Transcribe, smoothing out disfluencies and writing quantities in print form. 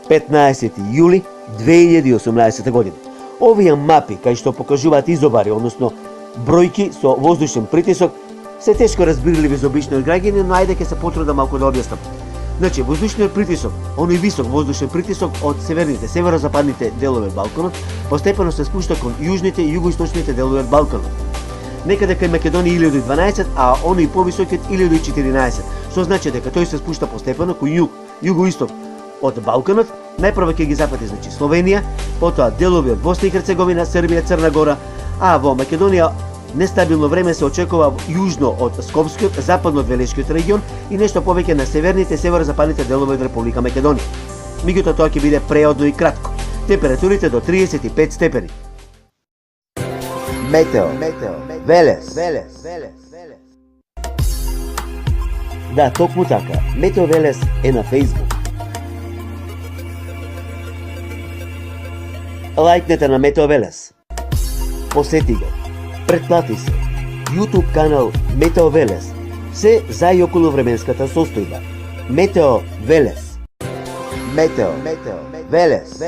15. јули 2018 година. Овие мапи, кај што покажуваат изобари, односно бројки со воздушен притисок, се тешко разбирливи за обичниот граѓанин, но ајде ќе се потрудам малку да објаснам. Значи, воздушниот притисок, оној висок воздушен притисок од северните, северозападните делови од Балканот, постепено се спушта кон јужните и југоисточните делови од Балканот. Некаде кај Македонија 1012, а оној повисокиот 1014, што значи дека тој се спушта постепено кон југ, југоисток од Балканот, најпрво ќе ги запати значи Словенија, потоа делови од Босна и Херцеговина, Србија, Црна Гора, а во Македонија нестабилно време се очекува јужно од Скопскиот, западно од Велешкиот регион и нешто повеќе на северните и северозападните делови од Република Македонија. Меѓутоа тоа ќе биде преодно и кратко. Температурите до 35 степени. Метео Велес. Да, токму така. Метео Велес е на Facebook. Лајкнете на Метео Велес. Посети го. Претплати се. YouTube канал Метео Велес. Се за и околу временската состојба. Метео Велес. Метео Велес.